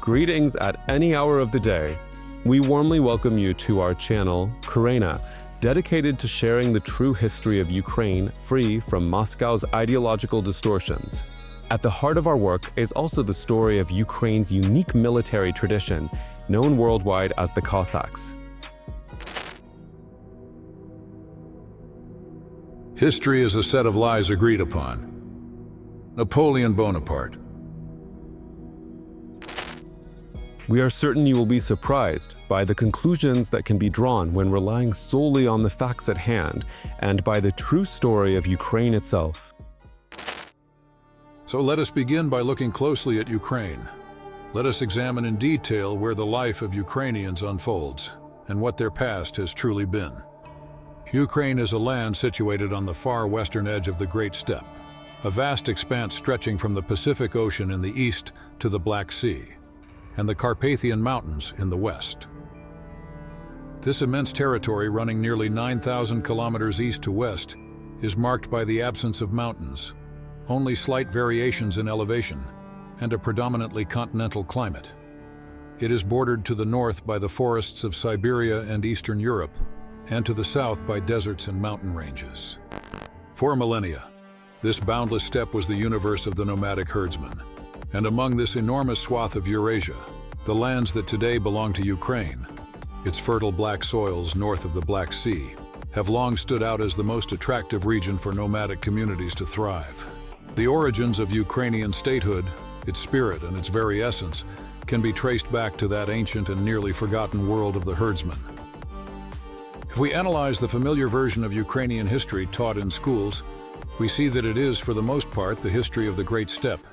Greetings at any hour of the day. We warmly welcome you to our channel, Kuraina, dedicated to sharing the true history of Ukraine free from Moscow's ideological distortions. At the heart of our work is also the story of Ukraine's unique military tradition, known worldwide as the Cossacks. History is a set of lies agreed upon. Napoleon Bonaparte. We are certain you will be surprised by the conclusions that can be drawn when relying solely on the facts at hand and by the true story of Ukraine itself. So let us begin by looking closely at Ukraine. Let us examine in detail where the life of Ukrainians unfolds and what their past has truly been. Ukraine is a land situated on the far western edge of the Great Steppe, a vast expanse stretching from the Pacific Ocean in the east to the Black Sea, and the Carpathian Mountains in the west. This immense territory, running nearly 9,000 kilometers east to west, is marked by the absence of mountains, only slight variations in elevation, and a predominantly continental climate. It is bordered to the north by the forests of Siberia and Eastern Europe, and to the south by deserts and mountain ranges. For millennia, this boundless steppe was the universe of the nomadic herdsman, and among this enormous swath of Eurasia, the lands that today belong to Ukraine, its fertile black soils north of the Black Sea, have long stood out as the most attractive region for nomadic communities to thrive. The origins of Ukrainian statehood, its spirit and its very essence, can be traced back to that ancient and nearly forgotten world of the herdsman. If we analyze the familiar version of Ukrainian history taught in schools, we see that it is, for the most part, the history of the Great Steppe.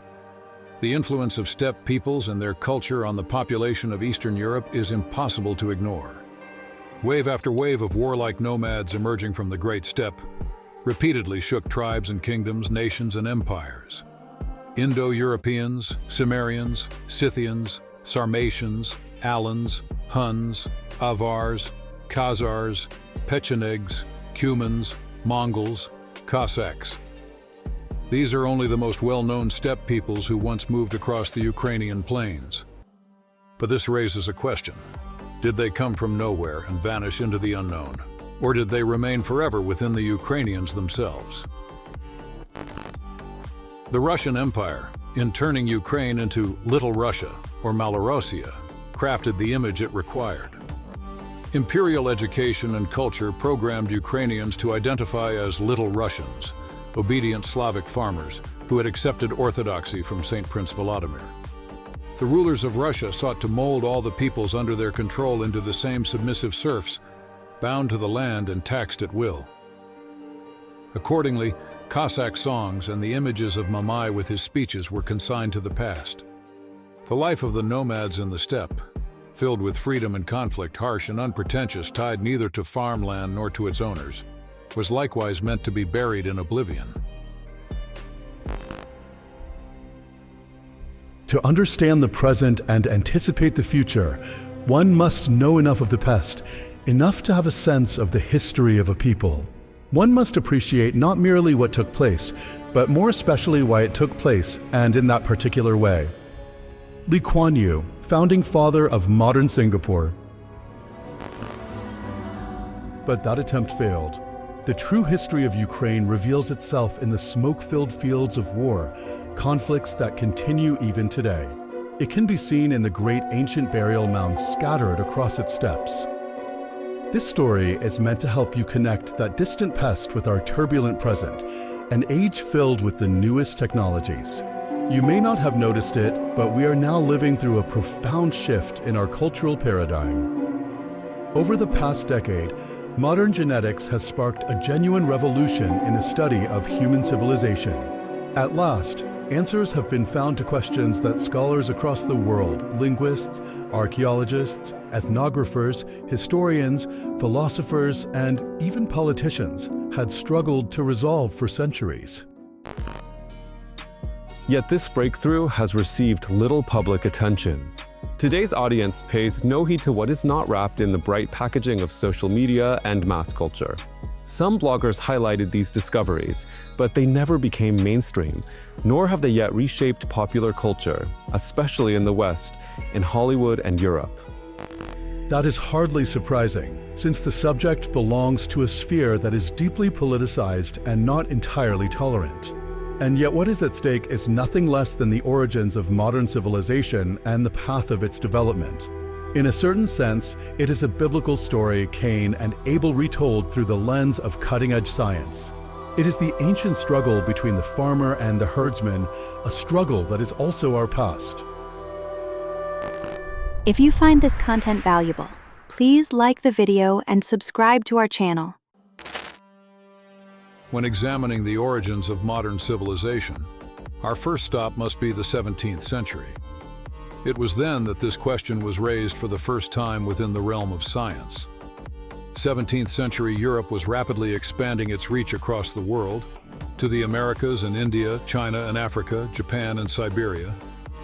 The influence of steppe peoples and their culture on the population of Eastern Europe is impossible to ignore. Wave after wave of warlike nomads emerging from the Great Steppe repeatedly shook tribes and kingdoms, nations and empires. Indo-Europeans, Cimmerians, Scythians, Sarmatians, Alans, Huns, Avars, Khazars, Pechenegs, Cumans, Mongols, Cossacks. These are only the most well-known steppe peoples who once moved across the Ukrainian plains. But this raises a question. Did they come from nowhere and vanish into the unknown? Or did they remain forever within the Ukrainians themselves? The Russian Empire, in turning Ukraine into Little Russia or Malorussia, crafted the image it required. Imperial education and culture programmed Ukrainians to identify as Little Russians, obedient Slavic farmers who had accepted orthodoxy from Saint Prince Vladimir. The rulers of Russia sought to mold all the peoples under their control into the same submissive serfs, bound to the land and taxed at will. Accordingly, Cossack songs and the images of Mamai with his speeches were consigned to the past. The life of the nomads in the steppe, filled with freedom and conflict, harsh and unpretentious, tied neither to farmland nor to its owners, was likewise meant to be buried in oblivion. To understand the present and anticipate the future, one must know enough of the past, enough to have a sense of the history of a people. One must appreciate not merely what took place, but more especially why it took place and in that particular way. Lee Kuan Yew, founding father of modern Singapore. But that attempt failed. The true history of Ukraine reveals itself in the smoke-filled fields of war, conflicts that continue even today. It can be seen in the great ancient burial mounds scattered across its steppes. This story is meant to help you connect that distant past with our turbulent present, an age filled with the newest technologies. You may not have noticed it, but we are now living through a profound shift in our cultural paradigm. Over the past decade, modern genetics has sparked a genuine revolution in the study of human civilization. At last, answers have been found to questions that scholars across the world, linguists, archaeologists, ethnographers, historians, philosophers, and even politicians had struggled to resolve for centuries. Yet this breakthrough has received little public attention. Today's audience pays no heed to what is not wrapped in the bright packaging of social media and mass culture. Some bloggers highlighted these discoveries, but they never became mainstream, nor have they yet reshaped popular culture, especially in the West, in Hollywood and Europe. That is hardly surprising, since the subject belongs to a sphere that is deeply politicized and not entirely tolerant. And yet what is at stake is nothing less than the origins of modern civilization and the path of its development. In a certain sense, it is a biblical story, Cain and Abel retold through the lens of cutting-edge science. It is the ancient struggle between the farmer and the herdsman, a struggle that is also our past. If you find this content valuable, please like the video and subscribe to our channel. When examining the origins of modern civilization, our first stop must be the 17th century. It was then that this question was raised for the first time within the realm of science. 17th century Europe was rapidly expanding its reach across the world, to the Americas and India, China and Africa, Japan and Siberia,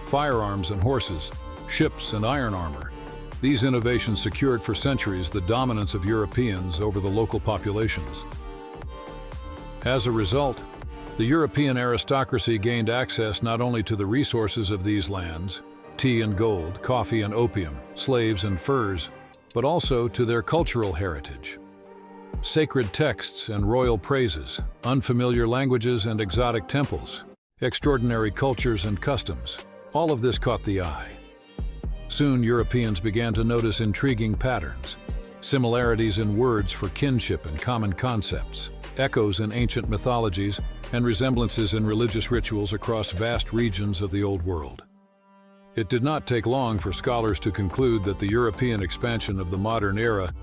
firearms and horses, ships and iron armor. These innovations secured for centuries the dominance of Europeans over the local populations. As a result, the European aristocracy gained access not only to the resources of these lands, tea and gold, coffee and opium, slaves and furs, but also to their cultural heritage. Sacred texts and royal praises, unfamiliar languages and exotic temples, extraordinary cultures and customs, all of this caught the eye. Soon Europeans began to notice intriguing patterns, similarities in words for kinship and common concepts, echoes in ancient mythologies, and resemblances in religious rituals across vast regions of the Old World. It did not take long for scholars to conclude that the European expansion of the modern era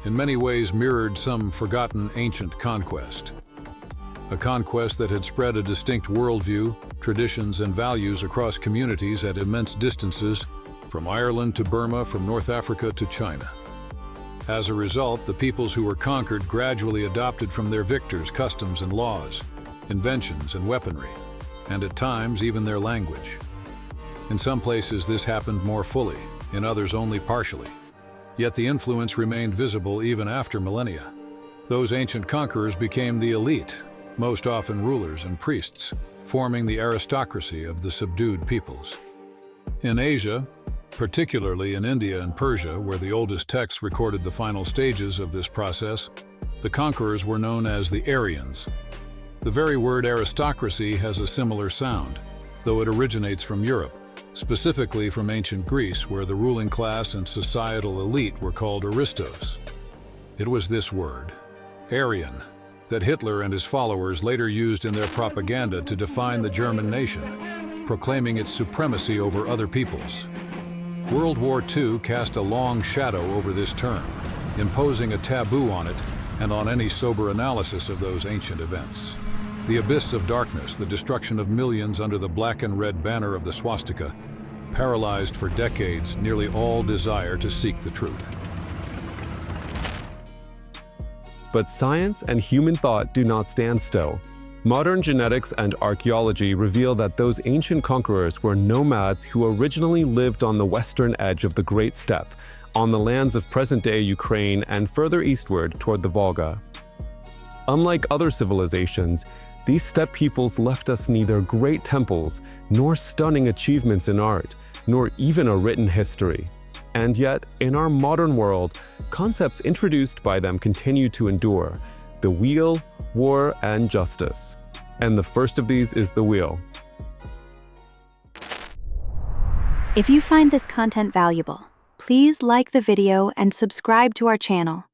in many ways mirrored some forgotten ancient conquest. A conquest that had spread a distinct worldview, traditions, and values across communities at immense distances, from Ireland to Burma, from North Africa to China. As a result, the peoples who were conquered gradually adopted from their victors customs and laws, inventions and weaponry, and at times even their language. In some places this happened more fully, in others only partially. Yet the influence remained visible even after millennia. Those ancient conquerors became the elite, most often rulers and priests, forming the aristocracy of the subdued peoples. In Asia, particularly in India and Persia, where the oldest texts recorded the final stages of this process, the conquerors were known as the Aryans. The very word aristocracy has a similar sound, though it originates from Europe, specifically from ancient Greece, where the ruling class and societal elite were called aristos. It was this word, Aryan, that Hitler and his followers later used in their propaganda to define the German nation, proclaiming its supremacy over other peoples. World War II cast a long shadow over this term, imposing a taboo on it and on any sober analysis of those ancient events. The abyss of darkness, the destruction of millions under the black and red banner of the swastika, paralyzed for decades nearly all desire to seek the truth. But science and human thought do not stand still. Modern genetics and archaeology reveal that those ancient conquerors were nomads who originally lived on the western edge of the Great Steppe, on the lands of present-day Ukraine and further eastward toward the Volga. Unlike other civilizations, these steppe peoples left us neither great temples, nor stunning achievements in art, nor even a written history. And yet, in our modern world, concepts introduced by them continue to endure: the wheel, war, and justice. And the first of these is the wheel. If you find this content valuable, please like the video and subscribe to our channel.